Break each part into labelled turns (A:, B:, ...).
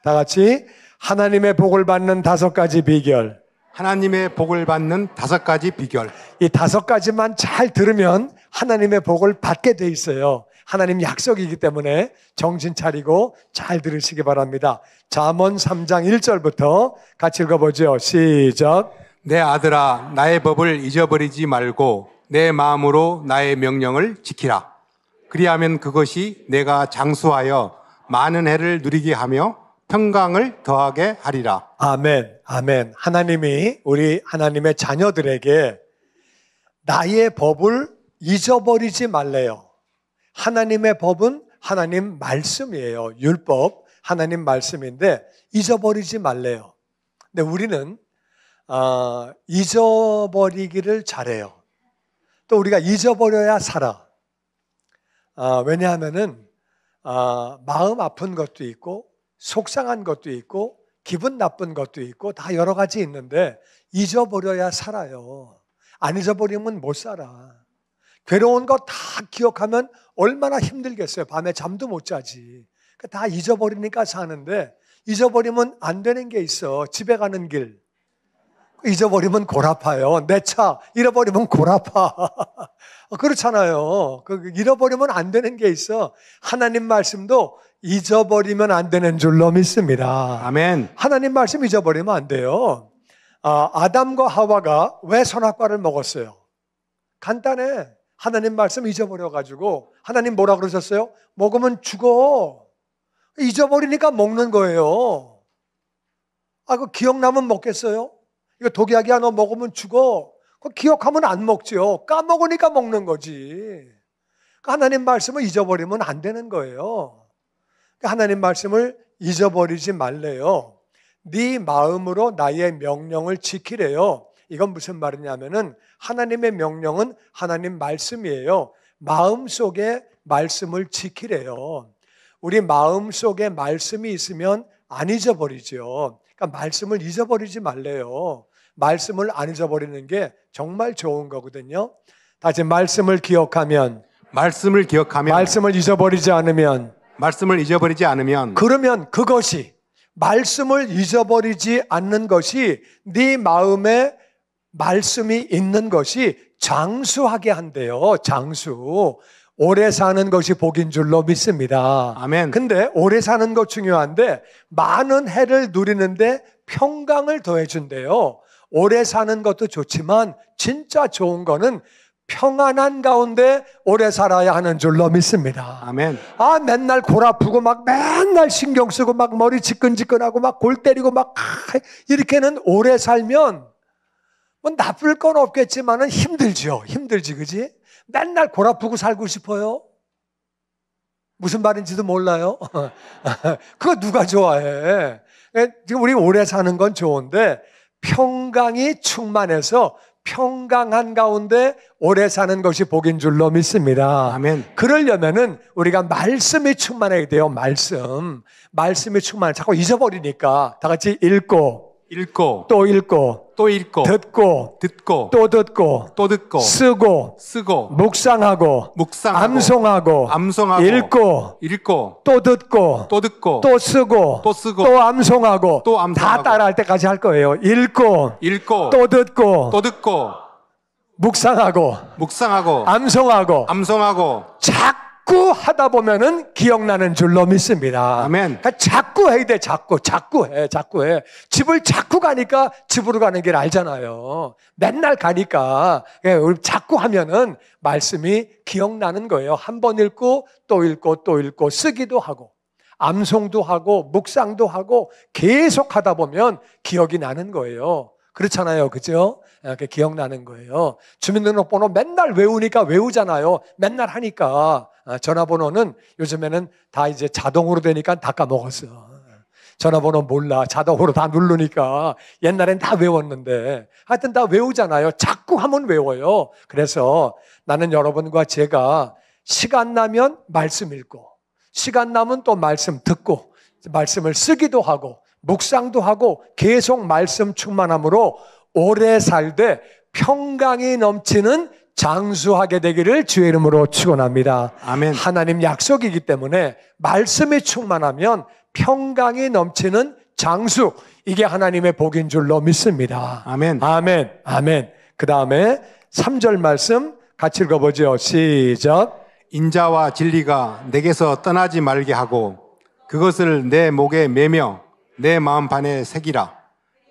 A: 다 같이 하나님의 복을 받는 5가지 비결.
B: 하나님의 복을 받는 5가지 비결.
A: 이 5가지만 잘 들으면 하나님의 복을 받게 돼 있어요. 하나님 약속이기 때문에 정신 차리고 잘 들으시기 바랍니다. 잠언 3장 1절부터 같이 읽어보죠. 시작.
B: 내 아들아, 나의 법을 잊어버리지 말고 내 마음으로 나의 명령을 지키라. 그리하면 그것이 내가 장수하여 많은 해를 누리게 하며 평강을 더하게 하리라.
A: 아멘, 아멘. 하나님이 우리 하나님의 자녀들에게 나의 법을 잊어버리지 말래요. 하나님의 법은 하나님 말씀이에요. 율법, 하나님 말씀인데 잊어버리지 말래요. 근데 우리는 잊어버리기를 잘해요. 또 우리가 잊어버려야 살아. 왜냐하면은 마음 아픈 것도 있고 속상한 것도 있고 기분 나쁜 것도 있고 다 여러 가지 있는데 잊어버려야 살아요. 안 잊어버리면 못 살아. 괴로운 거 다 기억하면 얼마나 힘들겠어요. 밤에 잠도 못 자지. 다 잊어버리니까 사는데 잊어버리면 안 되는 게 있어. 집에 가는 길. 잊어버리면 골 아파요. 내 차 잃어버리면 골 아파. 그렇잖아요. 잃어버리면 안 되는 게 있어. 하나님 말씀도 잊어버리면 안 되는 줄로 믿습니다.
B: 아멘.
A: 하나님 말씀 잊어버리면 안 돼요. 아담과 하와가 왜 선악과를 먹었어요? 간단해. 하나님 말씀 잊어버려가지고 하나님 뭐라 그러셨어요? 먹으면 죽어. 잊어버리니까 먹는 거예요. 그거 기억나면 먹겠어요? 이거 독약이야, 너 먹으면 죽어. 그거 기억하면 안 먹죠. 까먹으니까 먹는 거지. 하나님 말씀을 잊어버리면 안 되는 거예요. 하나님 말씀을 잊어버리지 말래요. 네 마음으로 나의 명령을 지키래요. 이건 무슨 말이냐면은 하나님의 명령은 하나님 말씀이에요. 마음속에 말씀을 지키래요. 우리 마음속에 말씀이 있으면 안 잊어버리죠. 그러니까 말씀을 잊어버리지 말래요. 말씀을 안 잊어버리는 게 정말 좋은 거거든요. 다시 말씀을 기억하면,
B: 말씀을
A: 잊어버리지 않으면, 그러면 그것이, 말씀을 잊어버리지 않는 것이 네 마음에 말씀이 있는 것이 장수하게 한대요. 장수. 오래 사는 것이 복인 줄로 믿습니다.
B: 아멘.
A: 근데 오래 사는 것 중요한데 많은 해를 누리는데 평강을 더해준대요. 오래 사는 것도 좋지만 진짜 좋은 거는 평안한 가운데 오래 살아야 하는 줄로 믿습니다.
B: 아멘.
A: 맨날 골 아프고 막 맨날 신경 쓰고 막 머리 지끈지끈하고 막 골 때리고 막 이렇게는 오래 살면 뭐 나쁠 건 없겠지만은 힘들죠. 힘들지, 그지? 맨날 골 아프고 살고 싶어요? 무슨 말인지도 몰라요? 그거 누가 좋아해? 지금 우리 오래 사는 건 좋은데 평강이 충만해서 평강한 가운데 오래 사는 것이 복인 줄로 믿습니다.
B: 아멘.
A: 그러려면은 우리가 말씀이 충만해야 돼요. 말씀이 충만해. 자꾸 잊어버리니까 다 같이 읽고 또 읽고 듣고 또 듣고 쓰고 묵상하고 암송하고 읽고 또 듣고 또 쓰고 또 암송하고 다 따라할 때까지 할 거예요. 읽고 또 듣고 묵상하고 암송하고 자꾸 하다 보면은 기억나는 줄로 믿습니다.
B: 아멘.
A: 그러니까 자꾸 해야 돼. 자꾸 해. 집을 자꾸 가니까 집으로 가는 길 알잖아요. 맨날 가니까 우리 자꾸 하면은 말씀이 기억나는 거예요. 한 번 읽고 또 읽고 쓰기도 하고 암송도 하고 묵상도 하고 계속 하다 보면 기억이 나는 거예요. 그렇잖아요. 그죠? 이렇게 기억나는 거예요. 주민등록번호 맨날 외우니까 외우잖아요. 맨날 하니까. 전화번호는 요즘에는 다 이제 자동으로 되니까 다 까먹었어. 전화번호 몰라. 자동으로 다 누르니까. 옛날엔 다 외웠는데. 하여튼 다 외우잖아요. 자꾸 하면 외워요. 그래서 나는 여러분과 제가 시간 나면 말씀 읽고, 시간 나면 또 말씀 듣고, 말씀을 쓰기도 하고, 묵상도 하고, 계속 말씀 충만함으로 오래 살되 평강이 넘치는 장수하게 되기를 주의 이름으로 축원합니다.
B: 아멘.
A: 하나님 약속이기 때문에 말씀이 충만하면 평강이 넘치는 장수. 이게 하나님의 복인 줄로 믿습니다.
B: 아멘.
A: 아멘. 아멘. 그 다음에 3절 말씀 같이 읽어보죠. 시작.
B: 인자와 진리가 내게서 떠나지 말게 하고 그것을 내 목에 매며 내 마음판에 새기라.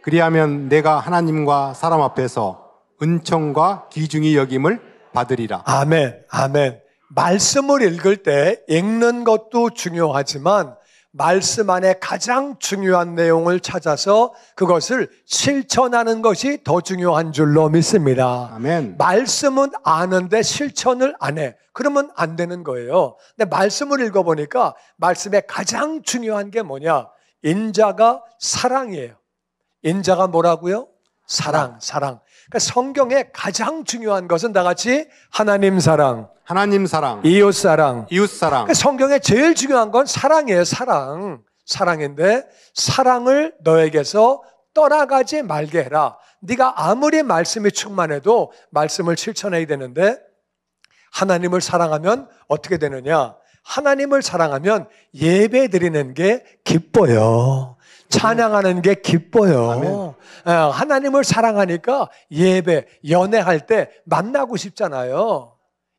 B: 그리하면 내가 하나님과 사람 앞에서 은총과 귀중히 여김을 받으리라.
A: 아멘. 아멘. 말씀을 읽을 때 읽는 것도 중요하지만 말씀 안에 가장 중요한 내용을 찾아서 그것을 실천하는 것이 더 중요한 줄로 믿습니다.
B: 아멘.
A: 말씀은 아는데 실천을 안 해. 그러면 안 되는 거예요. 근데 말씀을 읽어보니까 말씀에 가장 중요한 게 뭐냐? 인자가 사랑이에요. 인자가 뭐라고요? 사랑. 그러니까 성경에 가장 중요한 것은 다 같이 하나님 사랑,
B: 하나님 사랑,
A: 이웃 사랑.
B: 이웃 사랑.
A: 그러니까 성경에 제일 중요한 건 사랑이에요. 사랑인데 사랑을 너에게서 떠나가지 말게 해라. 네가 아무리 말씀이 충만해도 말씀을 실천해야 되는데 하나님을 사랑하면 어떻게 되느냐? 하나님을 사랑하면 예배 드리는 게 기뻐요. 찬양하는 게 기뻐요. 하나님을 사랑하니까 예배, 연애할 때 만나고 싶잖아요.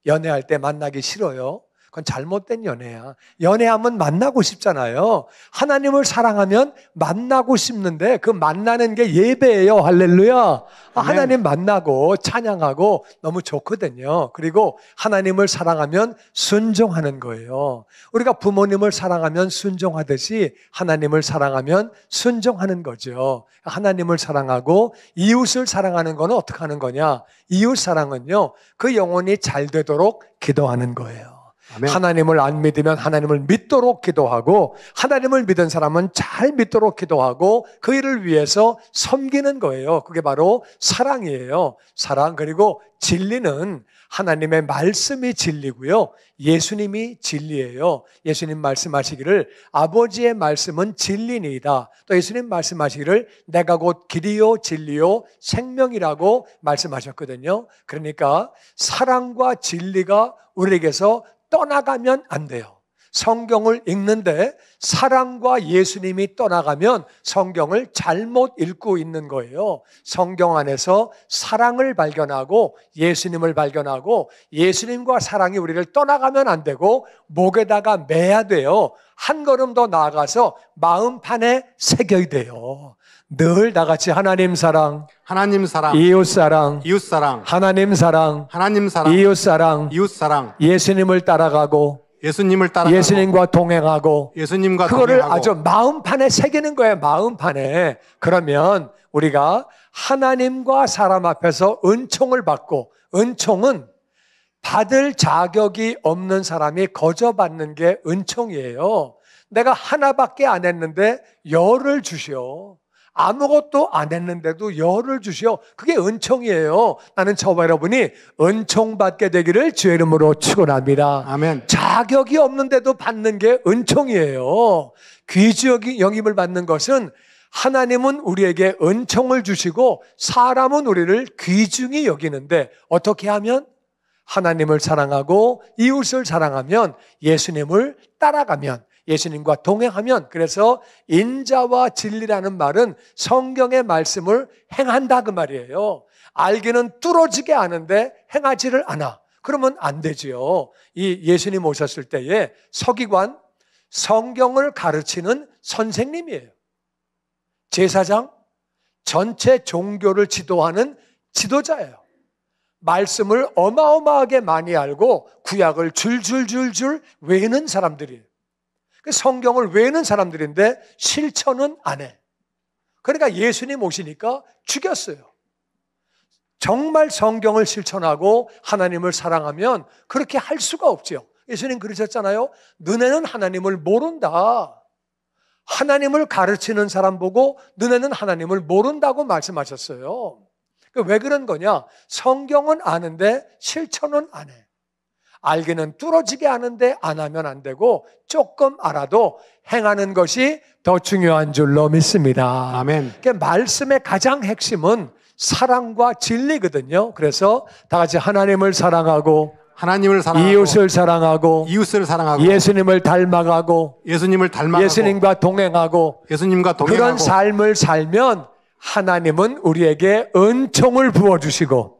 A: 연애할 때 만나기 싫어요. 그건 잘못된 연애야. 연애하면 만나고 싶잖아요. 하나님을 사랑하면 만나고 싶는데 그 만나는 게 예배예요. 할렐루야. 하나님 만나고 찬양하고 너무 좋거든요. 그리고 하나님을 사랑하면 순종하는 거예요. 우리가 부모님을 사랑하면 순종하듯이 하나님을 사랑하면 순종하는 거죠. 하나님을 사랑하고 이웃을 사랑하는 거는 어떻게 하는 거냐? 이웃 사랑은요, 그 영혼이 잘 되도록 기도하는 거예요.
B: 아멘.
A: 하나님을 안 믿으면 하나님을 믿도록 기도하고 하나님을 믿은 사람은 잘 믿도록 기도하고 그 일을 위해서 섬기는 거예요. 그게 바로 사랑이에요. 사랑. 그리고 진리는 하나님의 말씀이 진리고요. 예수님이 진리예요. 예수님 말씀하시기를 아버지의 말씀은 진리니이다. 또 예수님 말씀하시기를 내가 곧 길이요 진리요 생명이라고 말씀하셨거든요. 그러니까 사랑과 진리가 우리에게서 떠나가면 안 돼요. 성경을 읽는데 사랑과 예수님이 떠나가면 성경을 잘못 읽고 있는 거예요. 성경 안에서 사랑을 발견하고 예수님을 발견하고 예수님과 사랑이 우리를 떠나가면 안 되고 목에다가 매야 돼요. 한 걸음 더 나아가서 마음판에 새겨야 돼요. 늘 다 같이 하나님 사랑,
B: 하나님 사랑,
A: 이웃 사랑,
B: 이웃 사랑,
A: 하나님 사랑,
B: 하나님 사랑,
A: 이웃 사랑,
B: 이웃 사랑,
A: 예수님을 따라가고
B: 예수님을 따라가고
A: 예수님과 동행하고
B: 예수님과
A: 그거를
B: 동행하고
A: 아주 마음판에 새기는 거예요. 마음판에. 그러면 우리가 하나님과 사람 앞에서 은총을 받고, 은총은 받을 자격이 없는 사람이 거저 받는 게 은총이에요. 내가 하나밖에 안 했는데 열을 주시오. 아무것도 안 했는데도 열을 주시오. 그게 은총이에요. 나는 저와 여러분이 은총 받게 되기를 주의 이름으로 축원합니다.
B: 아멘.
A: 자격이 없는데도 받는 게 은총이에요. 귀지 여김을 받는 것은 하나님은 우리에게 은총을 주시고 사람은 우리를 귀중히 여기는데 어떻게 하면? 하나님을 사랑하고 이웃을 사랑하면 예수님을 따라가면 예수님과 동행하면 그래서 인자와 진리라는 말은 성경의 말씀을 행한다 그 말이에요. 알기는 뚫어지게 아는데 행하지를 않아. 그러면 안 되지요. 이 예수님 오셨을 때에 서기관 성경을 가르치는 선생님이에요. 제사장 전체 종교를 지도하는 지도자예요. 말씀을 어마어마하게 많이 알고 구약을 줄줄줄줄 외우는 사람들이에요. 성경을 외우는 사람들인데 실천은 안 해. 그러니까 예수님 오시니까 죽였어요. 정말 성경을 실천하고 하나님을 사랑하면 그렇게 할 수가 없죠. 예수님 그러셨잖아요. 너네는 하나님을 모른다. 하나님을 가르치는 사람 보고 너네는 하나님을 모른다고 말씀하셨어요. 왜 그런 거냐? 성경은 아는데 실천은 안 해. 알기는 뚫어지게 아는데 안 하면 안 되고 조금 알아도 행하는 것이 더 중요한 줄로 믿습니다.
B: 아멘.
A: 그러니까 말씀의 가장 핵심은 사랑과 진리거든요. 그래서 다 같이 하나님을 사랑하고
B: 하나님을 사랑하고
A: 이웃을 사랑하고
B: 이웃을 사랑하고
A: 예수님을 닮아가고
B: 예수님을 닮아가고
A: 예수님과 동행하고
B: 예수님과
A: 그런
B: 동행하고
A: 삶을 살면 하나님은 우리에게 은총을 부어주시고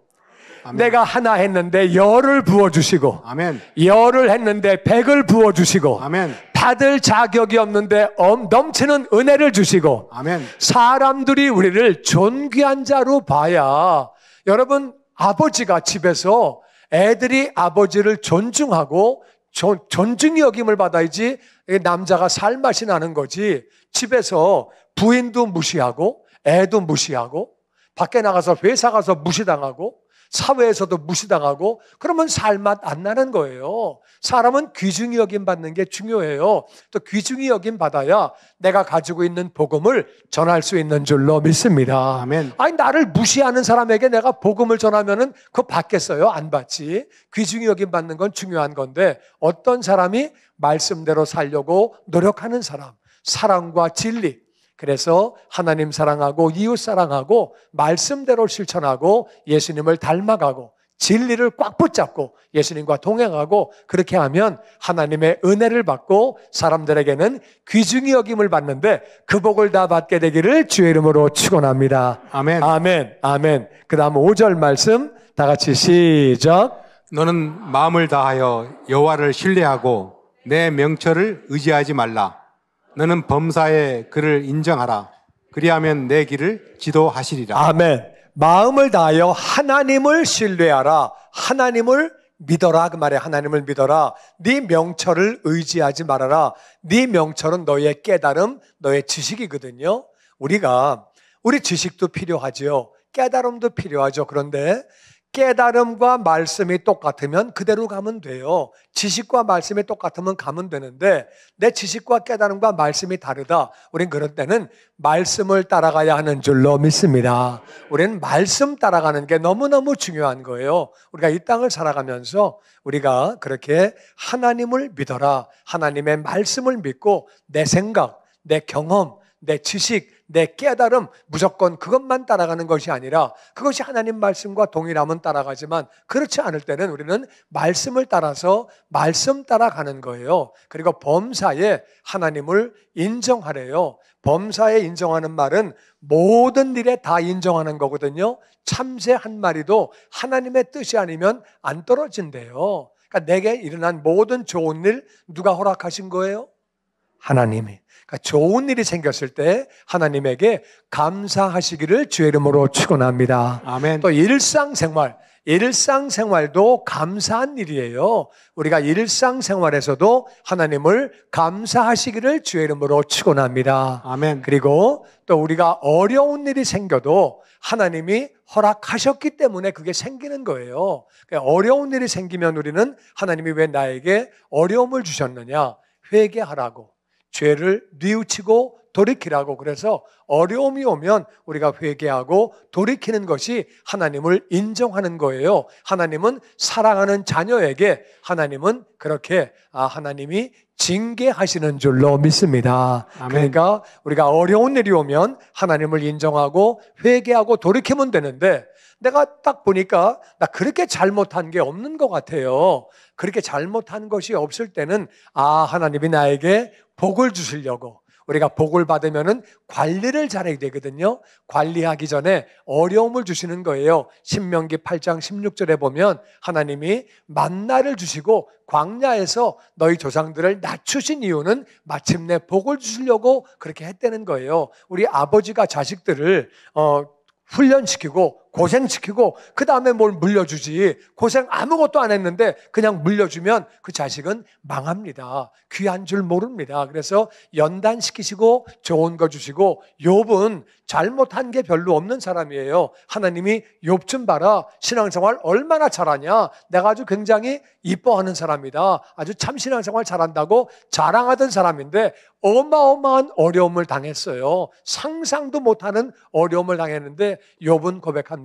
B: 아멘.
A: 내가 하나 했는데 열을 부어주시고
B: 아멘.
A: 열을 했는데 백을 부어주시고
B: 아멘.
A: 받을 자격이 없는데 넘치는 은혜를 주시고
B: 아멘.
A: 사람들이 우리를 존귀한 자로 봐야 여러분 아버지가 집에서 애들이 아버지를 존중하고 존중의 여김을 받아야지 남자가 살맛이 나는 거지 집에서 부인도 무시하고 애도 무시하고 밖에 나가서 회사 가서 무시당하고 사회에서도 무시당하고 그러면 살맛 안 나는 거예요. 사람은 귀중히 여김 받는 게 중요해요. 또 귀중히 여김 받아야 내가 가지고 있는 복음을 전할 수 있는 줄로 믿습니다.
B: 아멘.
A: 아니 나를 무시하는 사람에게 내가 복음을 전하면은 그거 받겠어요? 안 받지. 귀중히 여김 받는 건 중요한 건데 어떤 사람이 말씀대로 살려고 노력하는 사람, 사랑과 진리 그래서 하나님 사랑하고 이웃 사랑하고 말씀대로 실천하고 예수님을 닮아가고 진리를 꽉 붙잡고 예수님과 동행하고 그렇게 하면 하나님의 은혜를 받고 사람들에게는 귀중히 여김을 받는데 그 복을 다 받게 되기를 주의 이름으로 축원합니다.
B: 아멘.
A: 아멘. 아멘. 그 다음 5절 말씀 다 같이 시작.
B: 너는 마음을 다하여 여호와를 신뢰하고 내 명철을 의지하지 말라. 너는 범사에 그를 인정하라. 그리하면 내 길을 지도하시리라.
A: 아멘. 마음을 다하여 하나님을 신뢰하라. 하나님을 믿어라. 그 말에 하나님을 믿어라. 네 명철을 의지하지 말아라. 네 명철은 너의 깨달음, 너의 지식이거든요. 우리 지식도 필요하죠. 깨달음도 필요하죠. 그런데 깨달음과 말씀이 똑같으면 그대로 가면 돼요. 지식과 말씀이 똑같으면 가면 되는데 내 지식과 깨달음과 말씀이 다르다. 우린 그럴 때는 말씀을 따라가야 하는 줄로 믿습니다. 우리는 말씀 따라가는 게 너무너무 중요한 거예요. 우리가 이 땅을 살아가면서 우리가 그렇게 하나님을 믿어라. 하나님의 말씀을 믿고 내 생각, 내 경험, 내 지식, 내 깨달음 무조건 그것만 따라가는 것이 아니라 그것이 하나님 말씀과 동일하면 따라가지만 그렇지 않을 때는 우리는 말씀을 따라서 말씀 따라가는 거예요. 그리고 범사에 하나님을 인정하래요. 범사에 인정하는 말은 모든 일에 다 인정하는 거거든요. 참새 한 마리도 하나님의 뜻이 아니면 안 떨어진대요. 그러니까 내게 일어난 모든 좋은 일 누가 허락하신 거예요? 하나님이. 그러니까 좋은 일이 생겼을 때 하나님에게 감사하시기를 주의 이름으로 축원합니다.
B: 아멘.
A: 또 일상생활도 감사한 일이에요. 우리가 일상생활에서도 하나님을 감사하시기를 주의 이름으로 축원합니다.
B: 아멘.
A: 그리고 또 우리가 어려운 일이 생겨도 하나님이 허락하셨기 때문에 그게 생기는 거예요. 그러니까 어려운 일이 생기면 우리는 하나님이 왜 나에게 어려움을 주셨느냐? 회개하라고. 죄를 뉘우치고 돌이키라고. 그래서 어려움이 오면 우리가 회개하고 돌이키는 것이 하나님을 인정하는 거예요. 하나님은 사랑하는 자녀에게 하나님은 그렇게 하나님이 징계하시는 줄로 믿습니다.
B: 아멘.
A: 그러니까 우리가 어려운 일이 오면 하나님을 인정하고 회개하고 돌이키면 되는데 내가 딱 보니까 나 그렇게 잘못한 게 없는 것 같아요. 그렇게 잘못한 것이 없을 때는 하나님이 나에게 복을 주시려고 우리가 복을 받으면은 관리를 잘해야 되거든요. 관리하기 전에 어려움을 주시는 거예요. 신명기 8장 16절에 보면 하나님이 만나를 주시고 광야에서 너희 조상들을 낮추신 이유는 마침내 복을 주시려고 그렇게 했다는 거예요. 우리 아버지가 자식들을 훈련시키고 고생시키고 그 다음에 뭘 물려주지 고생 아무것도 안 했는데 그냥 물려주면 그 자식은 망합니다. 귀한 줄 모릅니다. 그래서 연단시키시고 좋은 거 주시고 욥은 잘못한 게 별로 없는 사람이에요. 하나님이 욥 좀 봐라. 신앙생활 얼마나 잘하냐. 내가 아주 굉장히 이뻐하는 사람이다. 아주 참 신앙생활 잘한다고 자랑하던 사람인데 어마어마한 어려움을 당했어요. 상상도 못하는 어려움을 당했는데 욥은 고백합니다.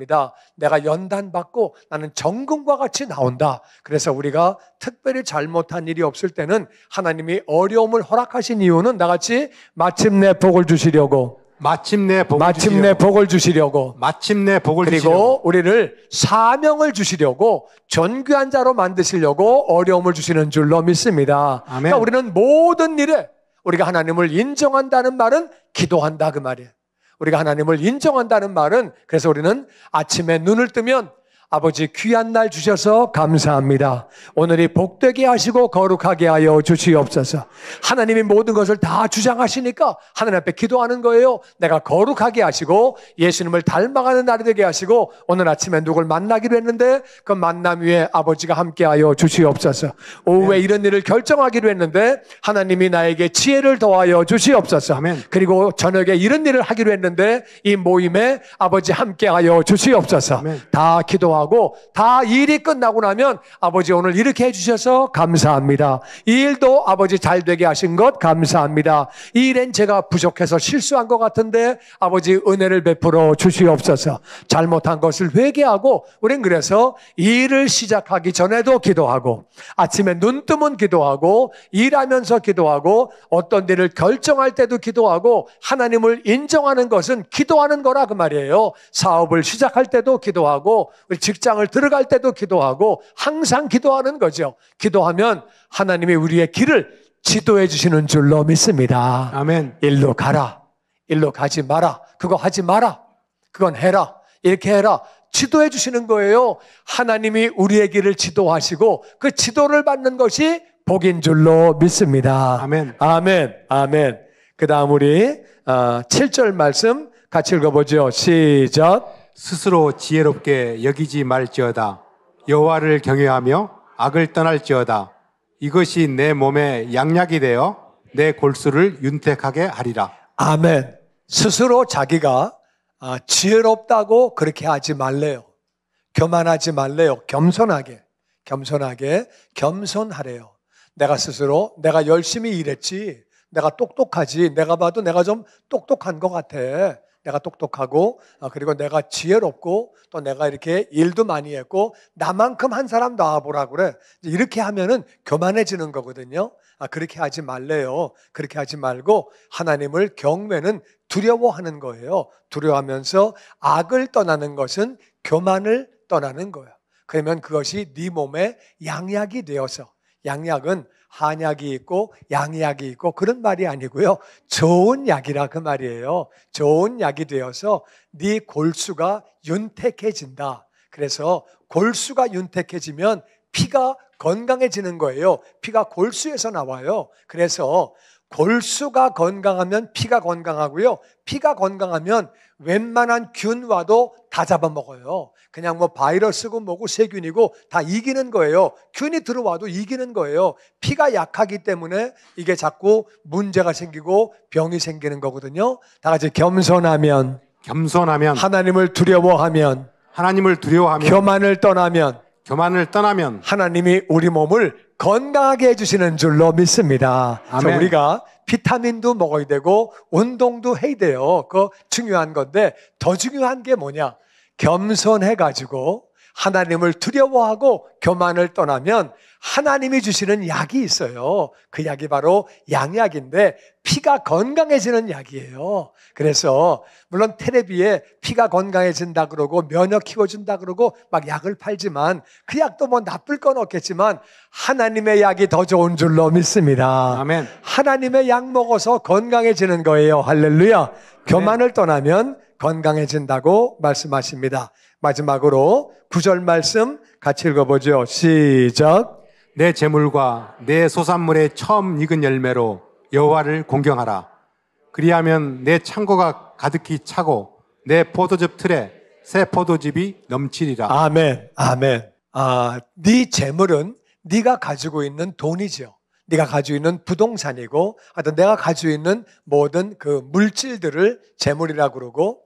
A: 내가 연단받고 나는 정금과 같이 나온다. 그래서 우리가 특별히 잘못한 일이 없을 때는 하나님이 어려움을 허락하신 이유는 나같이 마침내 복을 주시려고
B: 마침내 복을
A: 마침내
B: 주시려고.
A: 복을 주시려고
B: 마침내 복을 주시려고.
A: 그리고 우리를 사명을 주시려고 존귀한 자로 만드시려고 어려움을 주시는 줄로 믿습니다.
B: 아멘.
A: 그러니까 우리는 모든 일에 우리가 하나님을 인정한다는 말은 기도한다 그 말이에요. 우리가 하나님을 인정한다는 말은 그래서 우리는 아침에 눈을 뜨면 아버지 귀한 날 주셔서 감사합니다. 오늘이 복되게 하시고 거룩하게 하여 주시옵소서. 하나님이 모든 것을 다 주장하시니까 하나님 앞에 기도하는 거예요. 내가 거룩하게 하시고 예수님을 닮아가는 날이 되게 하시고 오늘 아침에 누굴 만나기로 했는데 그 만남 위에 아버지가 함께하여 주시옵소서. 오후에 이런 일을 결정하기로 했는데 하나님이 나에게 지혜를 더하여 주시옵소서.
B: 아멘.
A: 그리고 저녁에 이런 일을 하기로 했는데 이 모임에 아버지 함께하여 주시옵소서.
B: 아멘.
A: 다 기도하고 다 일이 끝나고 나면 아버지 오늘 이렇게 해주셔서 감사합니다. 이 일도 아버지 잘 되게 하신 것 감사합니다. 이 일엔 제가 부족해서 실수한 것 같은데 아버지 은혜를 베풀어 주시옵소서. 잘못한 것을 회개하고 우린 그래서 이 일을 시작하기 전에도 기도하고 아침에 눈 뜨면 기도하고 일하면서 기도하고 어떤 일을 결정할 때도 기도하고 하나님을 인정하는 것은 기도하는 거라 그 말이에요. 사업을 시작할 때도 기도하고 우리 직장을 들어갈 때도 기도하고 항상 기도하는 거죠. 기도하면 하나님이 우리의 길을 지도해 주시는 줄로 믿습니다.
B: 아멘.
A: 일로 가라. 일로 가지 마라. 그거 하지 마라. 그건 해라. 이렇게 해라. 지도해 주시는 거예요. 하나님이 우리의 길을 지도하시고 그 지도를 받는 것이 복인 줄로 믿습니다.
B: 아멘.
A: 아멘. 아멘. 그 다음 우리 7절 말씀 같이 읽어보죠. 시작.
B: 스스로 지혜롭게 여기지 말지어다. 여호와를 경외하며 악을 떠날지어다. 이것이 내 몸에 양약이 되어 내 골수를 윤택하게 하리라.
A: 아멘. 스스로 자기가 지혜롭다고 그렇게 하지 말래요. 교만하지 말래요. 겸손하게 겸손하래요. 내가 스스로 내가 열심히 일했지, 내가 똑똑하지, 내가 봐도 내가 좀 똑똑한 것 같아. 내가 똑똑하고 그리고 내가 지혜롭고 또 내가 이렇게 일도 많이 했고 나만큼 한 사람 나와보라 그래. 이렇게 하면은 교만해지는 거거든요. 그렇게 하지 말래요. 그렇게 하지 말고 하나님을 경외는 두려워하는 거예요. 두려워하면서 악을 떠나는 것은 교만을 떠나는 거예요. 그러면 그것이 네 몸에 양약이 되어서, 양약은 한약이 있고 양약이 있고 그런 말이 아니고요. 좋은 약이라 그 말이에요. 좋은 약이 되어서 네 골수가 윤택해진다. 그래서 골수가 윤택해지면 피가 건강해지는 거예요. 피가 골수에서 나와요. 그래서 골수가 건강하면 피가 건강하고요. 피가 건강하면 웬만한 균와도 다 잡아먹어요. 그냥 뭐 바이러스고 뭐고 세균이고 다 이기는 거예요. 균이 들어와도 이기는 거예요. 피가 약하기 때문에 이게 자꾸 문제가 생기고 병이 생기는 거거든요. 다 같이 겸손하면 하나님을 두려워하면 교만을 떠나면 하나님이 우리 몸을 건강하게 해주시는 줄로 믿습니다.
B: 아멘.
A: 우리가 비타민도 먹어야 되고 운동도 해야 돼요. 그거 중요한 건데 더 중요한 게 뭐냐? 겸손해가지고 하나님을 두려워하고 교만을 떠나면 하나님이 주시는 약이 있어요. 그 약이 바로 양약인데 피가 건강해지는 약이에요. 그래서 물론 텔레비에 피가 건강해진다 그러고 면역 키워준다 그러고 막 약을 팔지만 그 약도 뭐 나쁠 건 없겠지만 하나님의 약이 더 좋은 줄로 믿습니다.
B: 아멘.
A: 하나님의 약 먹어서 건강해지는 거예요. 할렐루야. 교만을 떠나면 건강해진다고 말씀하십니다. 마지막으로 9절 말씀 같이 읽어보죠. 시작.
B: 내 재물과 내 소산물의 처음 익은 열매로 여호와를 공경하라. 그리하면 내 창고가 가득히 차고 내 포도즙 틀에 새 포도즙이 넘치리라.
A: 아멘. 아멘. 네 재물은 네가 가지고 있는 돈이죠. 네가 가지고 있는 부동산이고 하여튼 내가 가지고 있는 모든 그 물질들을 재물이라고 그러고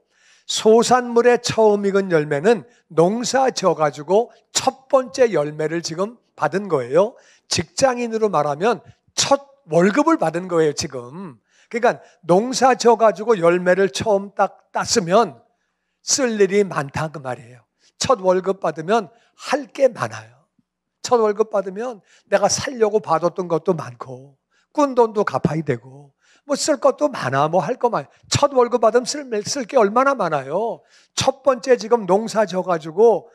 A: 소산물의 처음 익은 열매는 농사 지어가지고 첫 번째 열매를 지금 받은 거예요. 직장인으로 말하면 첫 월급을 받은 거예요, 지금. 그러니까 농사 지어가지고 열매를 처음 딱 땄으면 쓸 일이 많다 그 말이에요. 첫 월급 받으면 할 게 많아요. 첫 월급 받으면 내가 살려고 받았던 것도 많고 꾼 돈도 갚아야 되고 뭐 쓸 것도 많아. 뭐 할 거 많아. 첫 월급 받으면 쓸 게 얼마나 많아요. 첫 번째 지금 농사 져가지고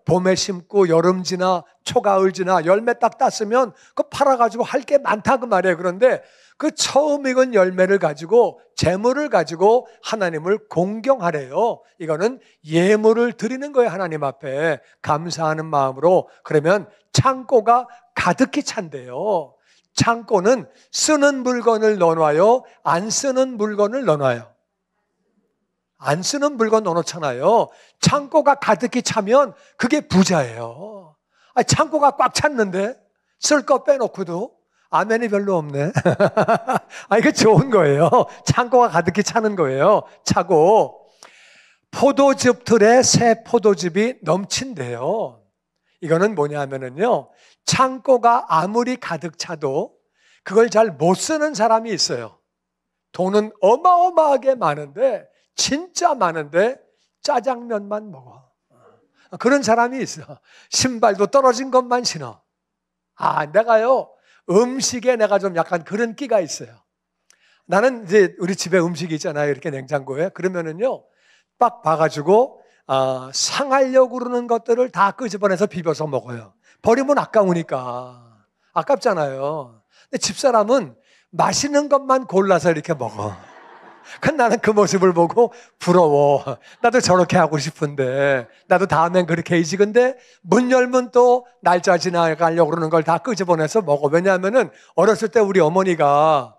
A: 봄에 심고 여름 지나 초가을 지나 열매 딱 땄으면 그거 팔아가지고 할 게 많다 그 말이에요. 그런데 그 처음 익은 열매를 가지고 재물을 가지고 하나님을 공경하래요. 이거는 예물을 드리는 거예요. 하나님 앞에 감사하는 마음으로. 그러면 창고가 가득히 찬대요. 창고는 쓰는 물건을 넣어놔요? 안 쓰는 물건을 넣어놔요? 안 쓰는 물건 넣어놓잖아요. 창고가 가득히 차면 그게 부자예요. 창고가 꽉 찼는데 쓸 거 빼놓고도 아멘이 별로 없네. 이거 좋은 거예요. 창고가 가득히 차는 거예요. 차고 포도즙 틀에 새 포도즙이 넘친대요. 이거는 뭐냐 하면은요, 창고가 아무리 가득 차도 그걸 잘 못 쓰는 사람이 있어요. 돈은 어마어마하게 많은데, 진짜 많은데 짜장면만 먹어. 그런 사람이 있어. 신발도 떨어진 것만 신어. 내가요, 음식에 내가 좀 약간 그런 끼가 있어요. 나는 이제 우리 집에 음식이 있잖아요. 이렇게 냉장고에. 그러면은요, 딱 봐가지고 상하려고 그러는 것들을 다 끄집어내서 비벼서 먹어요. 버리면 아까우니까. 아깝잖아요. 근데 집사람은 맛있는 것만 골라서 이렇게 먹어. 나는 그 모습을 보고 부러워. 나도 저렇게 하고 싶은데, 나도 다음엔 그렇게 해야지. 근데 문 열면 또 날짜 지나가려고 그러는 걸 다 끄집어내서 먹어. 왜냐하면은 어렸을 때 우리 어머니가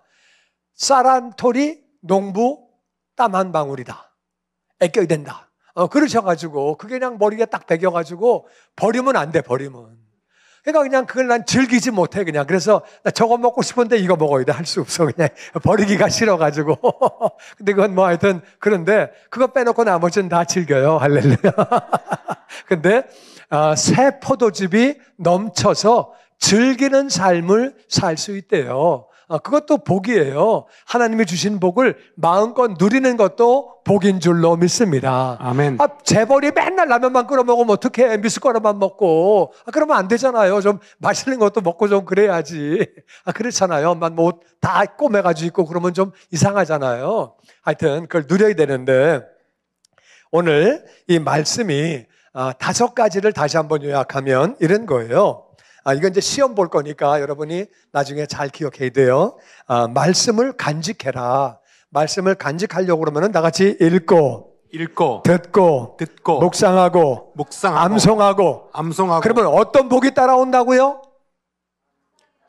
A: 쌀 한 톨이 농부 땀 한 방울이다. 애껴야 된다. 그러셔가지고 그게 그냥 머리에 딱 배겨가지고 버리면 안 돼, 버리면. 그러니까 그냥 그걸 난 즐기지 못해, 그냥. 그래서 나 저거 먹고 싶은데 이거 먹어야 돼. 할 수 없어. 그냥 버리기가 싫어가지고. 근데 그건 뭐 하여튼 그런데 그거 빼놓고 나머지는 다 즐겨요. 할렐루야. 근데 새 포도즙이 넘쳐서 즐기는 삶을 살 수 있대요. 그것도 복이에요. 하나님이 주신 복을 마음껏 누리는 것도 복인 줄로 믿습니다.
B: 아멘.
A: 재벌이 맨날 라면만 끓여 먹으면 어떡해. 미숫가루만 먹고. 그러면 안 되잖아요. 좀 맛있는 것도 먹고 좀 그래야지. 그렇잖아요. 뭐 다 꼬매가지고 있고 그러면 좀 이상하잖아요. 하여튼 그걸 누려야 되는데, 오늘 이 말씀이 5가지를 다시 한번 요약하면 이런 거예요. 이건 이제 시험 볼 거니까 여러분이 나중에 잘 기억해야 돼요. 말씀을 간직해라. 말씀을 간직하려고 그러면 나같이 읽고, 듣고, 묵상하고, 암송하고. 그러면 어떤 복이 따라온다고요?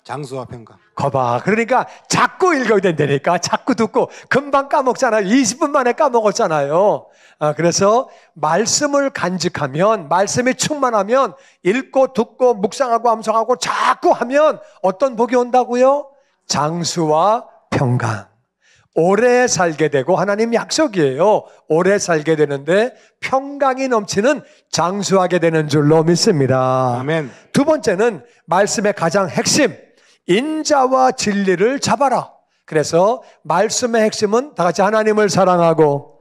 B: 장수와 평강.
A: 거봐. 그러니까 자꾸 읽어야 된다니까. 자꾸 듣고. 금방 까먹잖아요. 20분 만에 까먹었잖아요. 그래서 말씀을 간직하면, 말씀이 충만하면 읽고 듣고 묵상하고 암송하고 자꾸 하면 어떤 복이 온다고요? 장수와 평강. 오래 살게 되고, 하나님 약속이에요. 오래 살게 되는데 평강이 넘치는 장수하게 되는 줄로 믿습니다.
B: 아멘.
A: 두 번째는 말씀의 가장 핵심, 인자와 진리를 잡아라. 그래서 말씀의 핵심은 다 같이 하나님을 사랑하고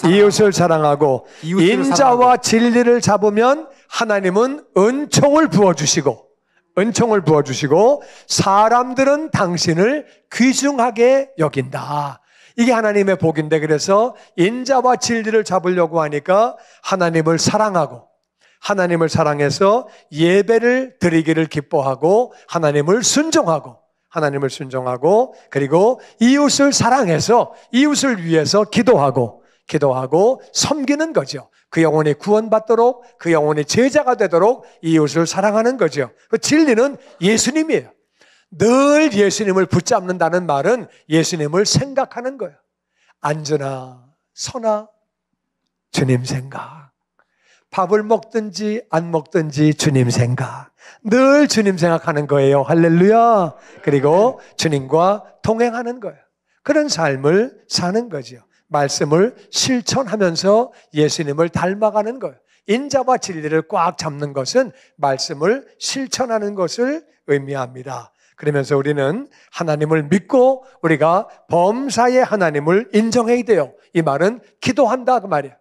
A: 이웃을 사랑하고 인자와 진리를 잡으면 하나님은 은총을 부어주시고 사람들은 당신을 귀중하게 여긴다. 이게 하나님의 복인데, 그래서 인자와 진리를 잡으려고 하니까 하나님을 사랑해서 예배를 드리기를 기뻐하고 하나님을 순종하고 그리고 이웃을 사랑해서 이웃을 위해서 기도하고 섬기는 거죠. 그 영혼이 구원받도록, 그 영혼이 제자가 되도록 이웃을 사랑하는 거죠. 그 진리는 예수님이에요. 늘 예수님을 붙잡는다는 말은 예수님을 생각하는 거예요. 앉으나 서나 주님 생각. 밥을 먹든지 안 먹든지 주님 생각. 늘 주님 생각하는 거예요. 할렐루야. 그리고 주님과 동행하는 거예요. 그런 삶을 사는 거죠. 말씀을 실천하면서 예수님을 닮아가는 거예요. 인자와 진리를 꽉 잡는 것은 말씀을 실천하는 것을 의미합니다. 그러면서 우리는 하나님을 믿고 우리가 범사의 하나님을 인정해야 돼요. 이 말은 기도한다 그 말이에요.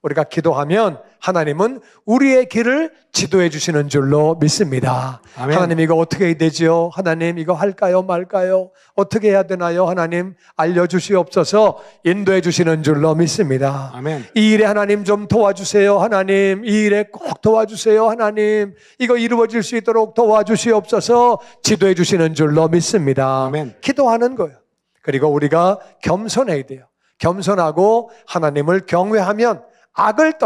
A: 우리가 기도하면 하나님은 우리의 길을 지도해 주시는 줄로 믿습니다.
B: 아멘.
A: 하나님 이거 어떻게 해야 되죠? 하나님 이거 할까요 말까요? 어떻게 해야 되나요? 하나님 알려주시옵소서 인도해 주시는 줄로 믿습니다.
B: 아멘.
A: 이 일에 하나님 좀 도와주세요. 하나님 이 일에 꼭 도와주세요. 하나님 이거 이루어질 수 있도록 도와주시옵소서 지도해 주시는 줄로 믿습니다.
B: 아멘.
A: 기도하는 거예요. 그리고 우리가 겸손해야 돼요. 겸손하고 하나님을 경외하면 악을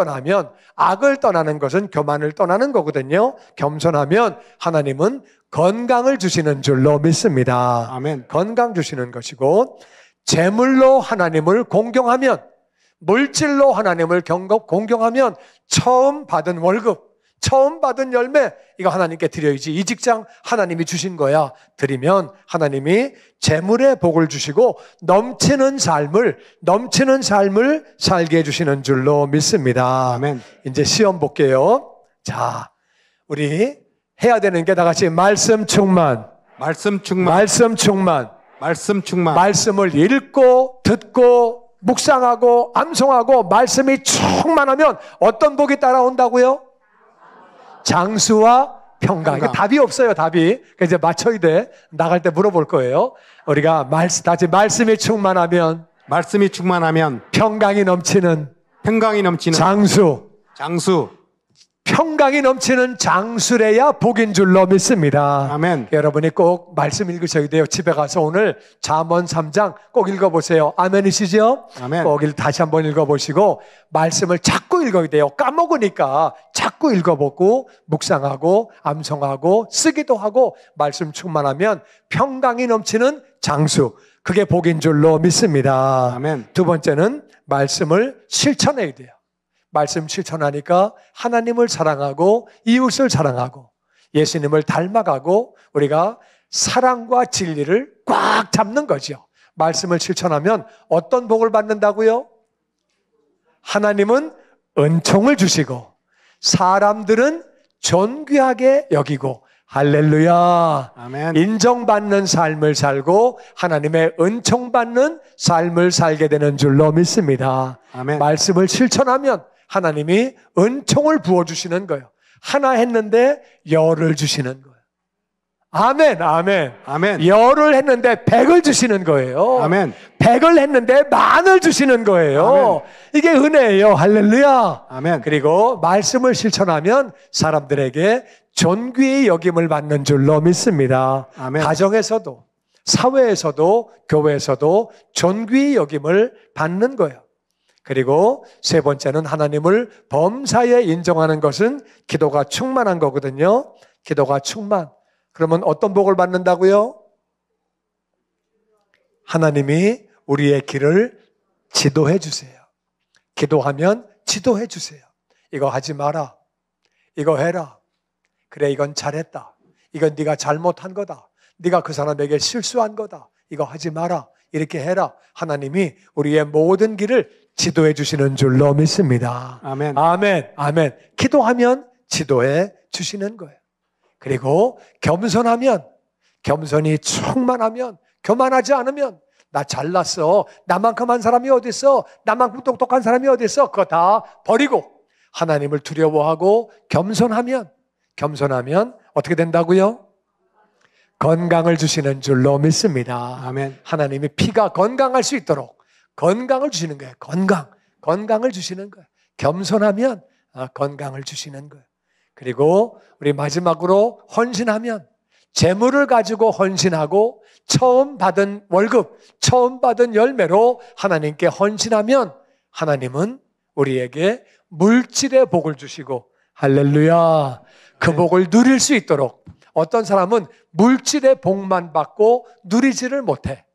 A: 떠나는 것은 교만을 떠나는 거거든요. 겸손하면 하나님은 건강을 주시는 줄로 믿습니다.
B: 아멘.
A: 건강 주시는 것이고 재물로 하나님을 공경하면 물질로 하나님을 공경하면 처음 받은 월급 처음 받은 열매 이거 하나님께 드려야지. 이 직장 하나님이 주신 거야. 드리면 하나님이 재물의 복을 주시고 넘치는 삶을 살게 해주시는 줄로 믿습니다.
B: 아멘.
A: 이제 시험 볼게요. 자, 우리 해야 되는 게 다 같이 말씀 충만.
B: 말씀 충만.
A: 말씀 충만.
B: 말씀 충만.
A: 말씀을 읽고 듣고 묵상하고 암송하고 말씀이 충만하면 어떤 복이 따라온다고요? 장수와 평강. 이게 답이 없어요, 답이. 그러니까 이제 맞춰야 돼. 나갈 때 물어볼 거예요. 우리가 다시 말씀이 충만하면 평강이 넘치는 장수. 평강이 넘치는 장수래야 복인 줄로 믿습니다.
B: 아멘.
A: 여러분이 꼭 말씀 읽으셔야 돼요. 집에 가서 오늘 잠언 3장 꼭 읽어보세요. 아멘이시죠?
B: 아멘.
A: 꼭 다시 한번 읽어보시고 말씀을 자꾸 읽어야 돼요. 까먹으니까 자꾸 읽어보고 묵상하고 암송하고 쓰기도 하고 말씀 충만하면 평강이 넘치는 장수. 그게 복인 줄로 믿습니다.
B: 아멘.
A: 두 번째는 말씀을 실천해야 돼요. 말씀 실천하니까 하나님을 사랑하고 이웃을 사랑하고 예수님을 닮아가고 우리가 사랑과 진리를 꽉 잡는 거죠. 말씀을 실천하면 어떤 복을 받는다고요? 하나님은 은총을 주시고 사람들은 존귀하게 여기고 할렐루야.
B: 아멘.
A: 인정받는 삶을 살고 하나님의 은총받는 삶을 살게 되는 줄로 믿습니다.
B: 아멘.
A: 말씀을 실천하면 하나님이 은총을 부어주시는 거예요. 하나 했는데 열을 주시는 거예요. 아멘, 아멘.
B: 아멘.
A: 열을 했는데 100을 주시는 거예요.
B: 아멘.
A: 100을 했는데 만을 주시는 거예요.
B: 아멘.
A: 이게 은혜예요. 할렐루야.
B: 아멘.
A: 그리고 말씀을 실천하면 사람들에게 존귀의 여김을 받는 줄로 믿습니다.
B: 아멘.
A: 가정에서도 사회에서도 교회에서도 존귀의 여김을 받는 거예요. 그리고 세 번째는 하나님을 범사에 인정하는 것은 기도가 충만한 거거든요. 기도가 충만. 그러면 어떤 복을 받는다고요? 하나님이 우리의 길을 지도해 주세요. 기도하면 지도해 주세요. 이거 하지 마라. 이거 해라. 그래, 이건 잘했다. 이건 네가 잘못한 거다. 네가 그 사람에게 실수한 거다. 이거 하지 마라. 이렇게 해라. 하나님이 우리의 모든 길을 지도해 주시는 줄로 믿습니다.
B: 아멘.
A: 아멘. 아멘. 기도하면 지도해 주시는 거예요. 그리고 겸손이 충만하면, 교만하지 않으면 나 잘났어. 나만큼 한 사람이 어디 있어? 나만큼 똑똑한 사람이 어디 있어? 그거 다 버리고 하나님을 두려워하고 겸손하면 어떻게 된다고요? 건강을 주시는 줄로 믿습니다.
B: 아멘.
A: 하나님이 피가 건강할 수 있도록 건강을 주시는 거예요. 건강을 주시는 거예요. 겸손하면 건강을 주시는 거예요. 그리고 우리 마지막으로 헌신하면 재물을 가지고 헌신하고 처음 받은 월급, 처음 받은 열매로 하나님께 헌신하면 하나님은 우리에게 물질의 복을 주시고 할렐루야. 그 복을 누릴 수 있도록 어떤 사람은 물질의 복만 받고 누리지를 못해.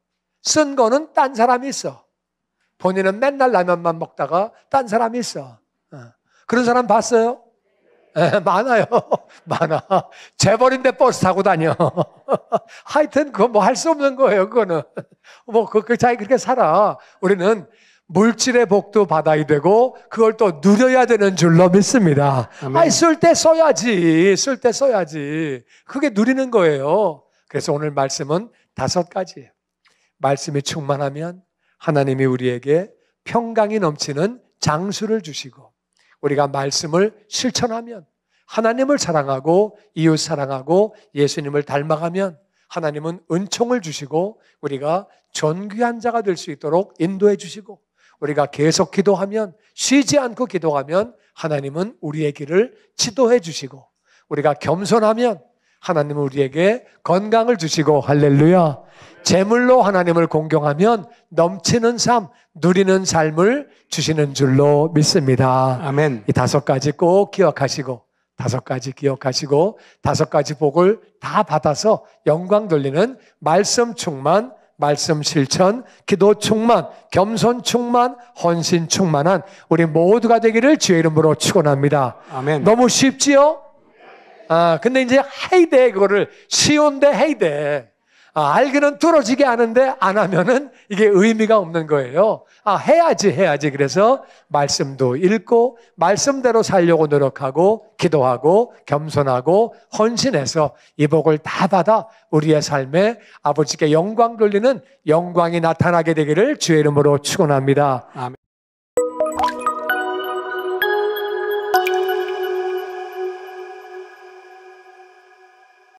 A: 쓴 거는 딴 사람이 있어. 본인은 맨날 라면만 먹다가 딴 사람이 있어. 그런 사람 봤어요? 많아요. 많아. 재벌인데 버스 타고 다녀. 하여튼 그거 뭐 할 수 없는 거예요. 그거는 그 자기 그렇게 살아. 우리는 물질의 복도 받아야 되고 그걸 또 누려야 되는 줄로 믿습니다. 쓸 때 써야지. 그게 누리는 거예요. 그래서 오늘 말씀은 5가지예요. 말씀이 충만하면 하나님이 우리에게 평강이 넘치는 장수를 주시고 우리가 말씀을 실천하면, 하나님을 사랑하고 이웃 사랑하고 예수님을 닮아가면 하나님은 은총을 주시고 우리가 존귀한 자가 될 수 있도록 인도해 주시고, 우리가 계속 기도하면, 쉬지 않고 기도하면 하나님은 우리의 길을 지도해 주시고, 우리가 겸손하면 하나님은 우리에게 건강을 주시고, 할렐루야. 제물로 하나님을 공경하면 넘치는 삶, 누리는 삶을 주시는 줄로 믿습니다.
B: 아멘.
A: 이 5가지 꼭 기억하시고, 5가지 기억하시고 5가지 복을 다 받아서 영광 돌리는 말씀 충만, 말씀 실천, 기도 충만, 겸손 충만, 헌신 충만한 우리 모두가 되기를 주의 이름으로 축원합니다.
B: 아멘.
A: 너무 쉽지요? 근데 이제 해야 돼. 그거를 쉬운데 해야 돼. 알기는 뚫어지게 하는데 안 하면은 이게 의미가 없는 거예요. 해야지. 그래서 말씀도 읽고 말씀대로 살려고 노력하고 기도하고 겸손하고 헌신해서 이 복을 다 받아 우리의 삶에 아버지께 영광 돌리는 영광이 나타나게 되기를 주의 이름으로 축원합니다.
B: 아멘.